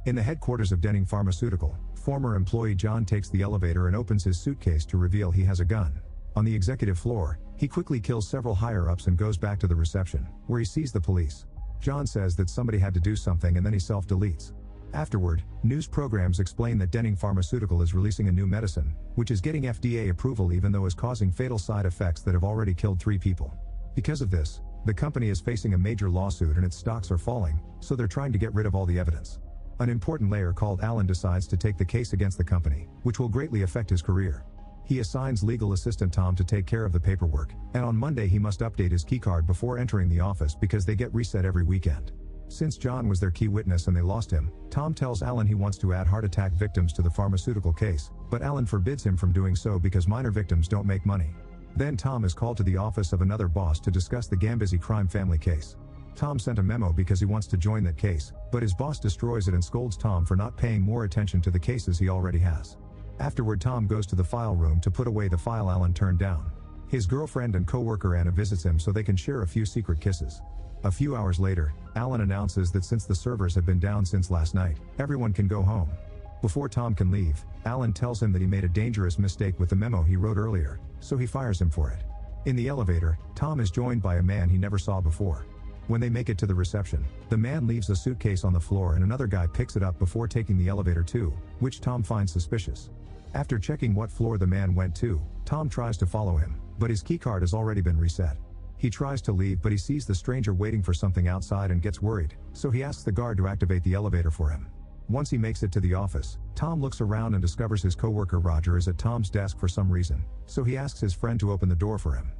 In the headquarters of Denning Pharmaceutical, former employee John takes the elevator and opens his suitcase to reveal he has a gun. On the executive floor, he quickly kills several higher-ups and goes back to the reception, where he sees the police. John says that somebody had to do something and then he self-deletes. Afterward, news programs explain that Denning Pharmaceutical is releasing a new medicine, which is getting FDA approval even though is causing fatal side effects that have already killed 3 people. Because of this, the company is facing a major lawsuit and its stocks are falling, so they're trying to get rid of all the evidence. An important layer called Alan decides to take the case against the company, which will greatly affect his career. He assigns legal assistant Tom to take care of the paperwork, and on Monday he must update his keycard before entering the office because they get reset every weekend. Since John was their key witness and they lost him, Tom tells Alan he wants to add heart attack victims to the pharmaceutical case, but Alan forbids him from doing so because minor victims don't make money. Then Tom is called to the office of another boss to discuss the Gambizzi crime family case. Tom sent a memo because he wants to join that case, but his boss destroys it and scolds Tom for not paying more attention to the cases he already has. Afterward, Tom goes to the file room to put away the file Alan turned down. His girlfriend and co-worker Anna visits him so they can share a few secret kisses. A few hours later, Alan announces that since the servers have been down since last night, everyone can go home. Before Tom can leave, Alan tells him that he made a dangerous mistake with the memo he wrote earlier, so he fires him for it. In the elevator, Tom is joined by a man he never saw before. When they make it to the reception, the man leaves a suitcase on the floor and another guy picks it up before taking the elevator too, which Tom finds suspicious. After checking what floor the man went to, Tom tries to follow him, but his keycard has already been reset. He tries to leave but he sees the stranger waiting for something outside and gets worried, so he asks the guard to activate the elevator for him. Once he makes it to the office, Tom looks around and discovers his coworker Roger is at Tom's desk for some reason, so he asks his friend to open the door for him.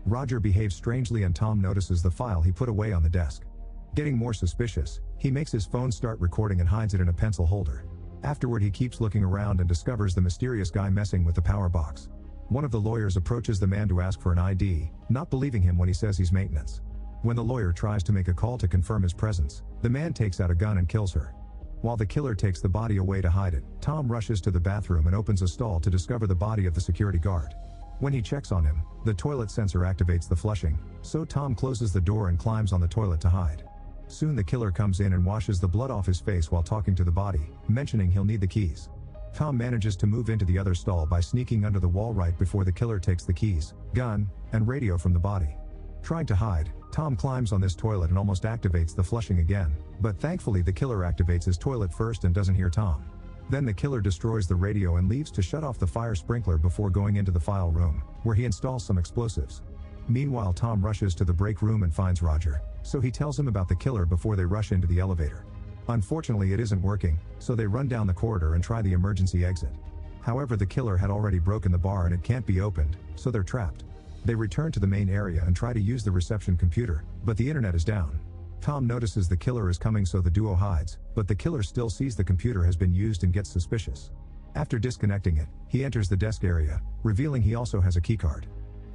Roger behaves strangely and Tom notices the file he put away on the desk. Getting more suspicious, he makes his phone start recording and hides it in a pencil holder. Afterward, he keeps looking around and discovers the mysterious guy messing with the power box. One of the lawyers approaches the man to ask for an ID, not believing him when he says he's maintenance. When the lawyer tries to make a call to confirm his presence, the man takes out a gun and kills her. While the killer takes the body away to hide it, Tom rushes to the bathroom and opens a stall to discover the body of the security guard. When he checks on him, the toilet sensor activates the flushing, so Tom closes the door and climbs on the toilet to hide. Soon the killer comes in and washes the blood off his face while talking to the body, mentioning he'll need the keys. Tom manages to move into the other stall by sneaking under the wall right before the killer takes the keys, gun, and radio from the body. Trying to hide, Tom climbs on this toilet and almost activates the flushing again, but thankfully the killer activates his toilet first and doesn't hear Tom. Then the killer destroys the radio and leaves to shut off the fire sprinkler before going into the file room, where he installs some explosives. Meanwhile, Tom rushes to the break room and finds Roger, so he tells him about the killer before they rush into the elevator. Unfortunately, it isn't working, so they run down the corridor and try the emergency exit. However, the killer had already broken the bar and it can't be opened, so they're trapped. They return to the main area and try to use the reception computer, but the internet is down. Tom notices the killer is coming, so the duo hides, but the killer still sees the computer has been used and gets suspicious. After disconnecting it, he enters the desk area, revealing he also has a keycard.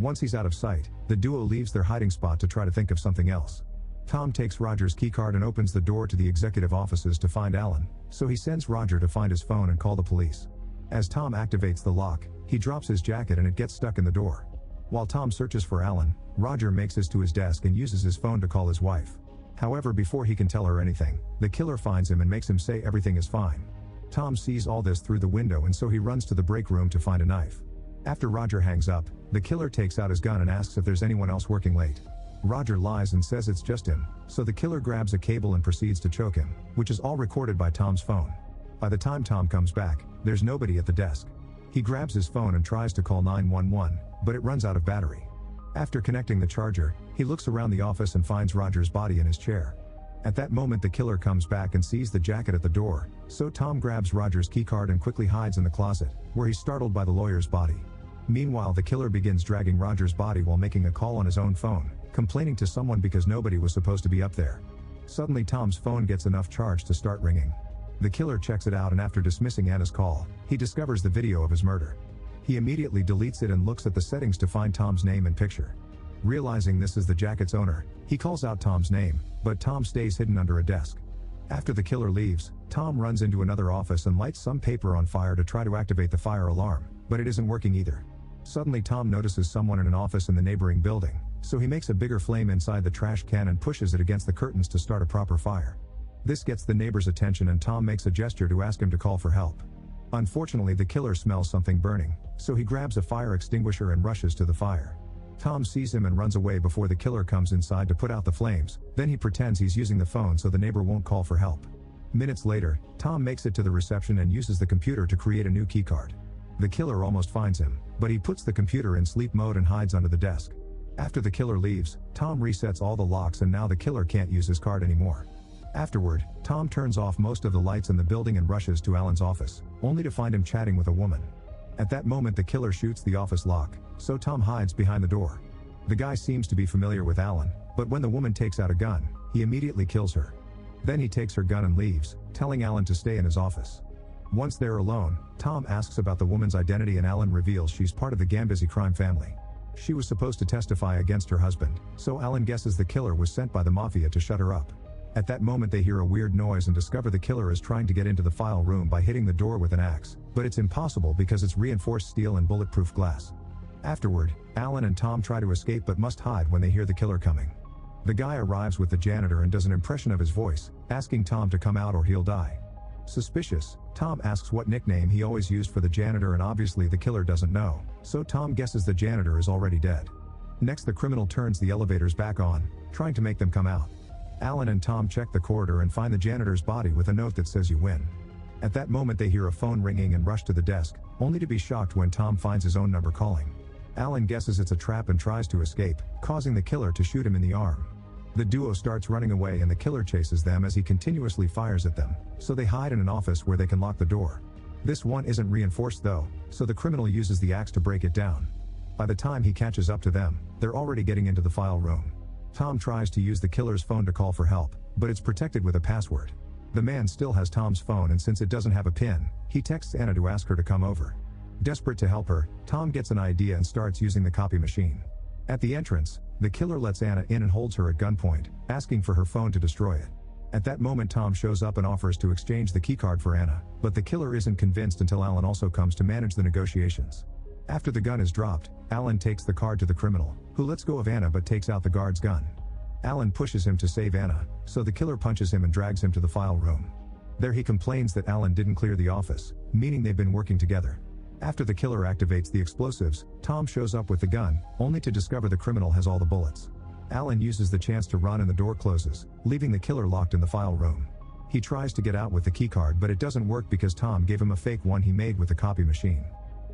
Once he's out of sight, the duo leaves their hiding spot to try to think of something else. Tom takes Roger's keycard and opens the door to the executive offices to find Alan, so he sends Roger to find his phone and call the police. As Tom activates the lock, he drops his jacket and it gets stuck in the door. While Tom searches for Alan, Roger makes it to his desk and uses his phone to call his wife. However, before he can tell her anything, the killer finds him and makes him say everything is fine. Tom sees all this through the window and so he runs to the break room to find a knife. After Roger hangs up, the killer takes out his gun and asks if there's anyone else working late. Roger lies and says it's just him, so the killer grabs a cable and proceeds to choke him, which is all recorded by Tom's phone. By the time Tom comes back, there's nobody at the desk. He grabs his phone and tries to call 911, but it runs out of battery. After connecting the charger, he looks around the office and finds Roger's body in his chair. At that moment, the killer comes back and sees the jacket at the door, so Tom grabs Roger's keycard and quickly hides in the closet, where he's startled by the lawyer's body. Meanwhile, the killer begins dragging Roger's body while making a call on his own phone, complaining to someone because nobody was supposed to be up there. Suddenly, Tom's phone gets enough charge to start ringing. The killer checks it out and after dismissing Anna's call, he discovers the video of his murder. He immediately deletes it and looks at the settings to find Tom's name and picture. Realizing this is the jacket's owner, he calls out Tom's name, but Tom stays hidden under a desk. After the killer leaves, Tom runs into another office and lights some paper on fire to try to activate the fire alarm, but it isn't working either. Suddenly, Tom notices someone in an office in the neighboring building, so he makes a bigger flame inside the trash can and pushes it against the curtains to start a proper fire. This gets the neighbor's attention and Tom makes a gesture to ask him to call for help. Unfortunately, the killer smells something burning, so he grabs a fire extinguisher and rushes to the fire. Tom sees him and runs away before the killer comes inside to put out the flames, then he pretends he's using the phone so the neighbor won't call for help. Minutes later, Tom makes it to the reception and uses the computer to create a new keycard. The killer almost finds him, but he puts the computer in sleep mode and hides under the desk. After the killer leaves, Tom resets all the locks and now the killer can't use his card anymore. Afterward, Tom turns off most of the lights in the building and rushes to Alan's office, only to find him chatting with a woman. At that moment the killer shoots the office lock, so Tom hides behind the door. The guy seems to be familiar with Alan, but when the woman takes out a gun, he immediately kills her. Then he takes her gun and leaves, telling Alan to stay in his office. Once they're alone, Tom asks about the woman's identity and Alan reveals she's part of the Gambizzi crime family. She was supposed to testify against her husband, so Alan guesses the killer was sent by the mafia to shut her up. At that moment they hear a weird noise and discover the killer is trying to get into the file room by hitting the door with an axe, but it's impossible because it's reinforced steel and bulletproof glass. Afterward, Alan and Tom try to escape but must hide when they hear the killer coming. The guy arrives with the janitor and does an impression of his voice, asking Tom to come out or he'll die. Suspicious, Tom asks what nickname he always used for the janitor and obviously the killer doesn't know, so Tom guesses the janitor is already dead. Next the criminal turns the elevators back on, trying to make them come out. Alan and Tom check the corridor and find the janitor's body with a note that says you win. At that moment they hear a phone ringing and rush to the desk, only to be shocked when Tom finds his own number calling. Alan guesses it's a trap and tries to escape, causing the killer to shoot him in the arm. The duo starts running away and the killer chases them as he continuously fires at them, so they hide in an office where they can lock the door. This one isn't reinforced though, so the criminal uses the axe to break it down. By the time he catches up to them, they're already getting into the file room. Tom tries to use the killer's phone to call for help, but it's protected with a password. The man still has Tom's phone and since it doesn't have a PIN, he texts Anna to ask her to come over. Desperate to help her, Tom gets an idea and starts using the copy machine. At the entrance, the killer lets Anna in and holds her at gunpoint, asking for her phone to destroy it. At that moment Tom shows up and offers to exchange the keycard for Anna, but the killer isn't convinced until Alan also comes to manage the negotiations. After the gun is dropped, Alan takes the card to the criminal, who lets go of Anna but takes out the guard's gun. Alan pushes him to save Anna, so the killer punches him and drags him to the file room. There he complains that Alan didn't clear the office, meaning they've been working together. After the killer activates the explosives, Tom shows up with the gun, only to discover the criminal has all the bullets. Alan uses the chance to run and the door closes, leaving the killer locked in the file room. He tries to get out with the keycard but it doesn't work because Tom gave him a fake one he made with the copy machine.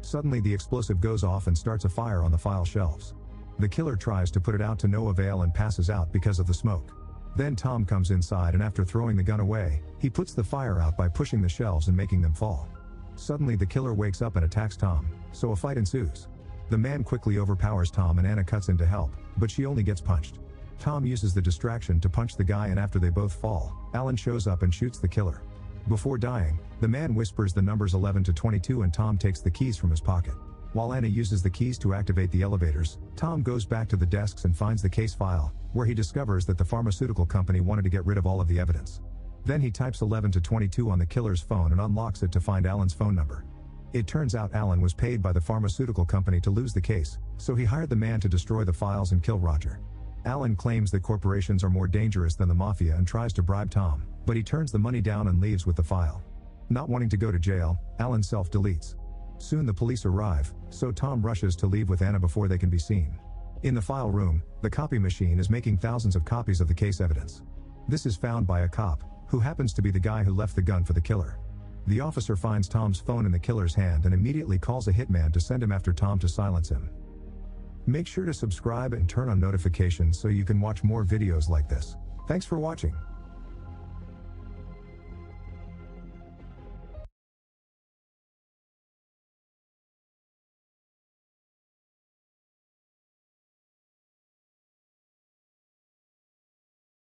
Suddenly the explosive goes off and starts a fire on the file shelves. The killer tries to put it out to no avail and passes out because of the smoke. Then Tom comes inside and after throwing the gun away, he puts the fire out by pushing the shelves and making them fall. Suddenly the killer wakes up and attacks Tom, so a fight ensues. The man quickly overpowers Tom and Anna cuts in to help, but she only gets punched. Tom uses the distraction to punch the guy and after they both fall, Alan shows up and shoots the killer. Before dying, the man whispers the numbers 11 to 22 and Tom takes the keys from his pocket. While Anna uses the keys to activate the elevators, Tom goes back to the desks and finds the case file, where he discovers that the pharmaceutical company wanted to get rid of all of the evidence. Then he types 11 to 22 on the killer's phone and unlocks it to find Alan's phone number. It turns out Alan was paid by the pharmaceutical company to lose the case, so he hired the man to destroy the files and kill Roger. Alan claims that corporations are more dangerous than the mafia and tries to bribe Tom, but he turns the money down and leaves with the file. Not wanting to go to jail, Alan self-deletes. Soon the police arrive, so Tom rushes to leave with Anna before they can be seen. In the file room, the copy machine is making thousands of copies of the case evidence. This is found by a cop, who happens to be the guy who left the gun for the killer. The officer finds Tom's phone in the killer's hand and immediately calls a hitman to send him after Tom to silence him. Make sure to subscribe and turn on notifications so you can watch more videos like this. Thanks for watching.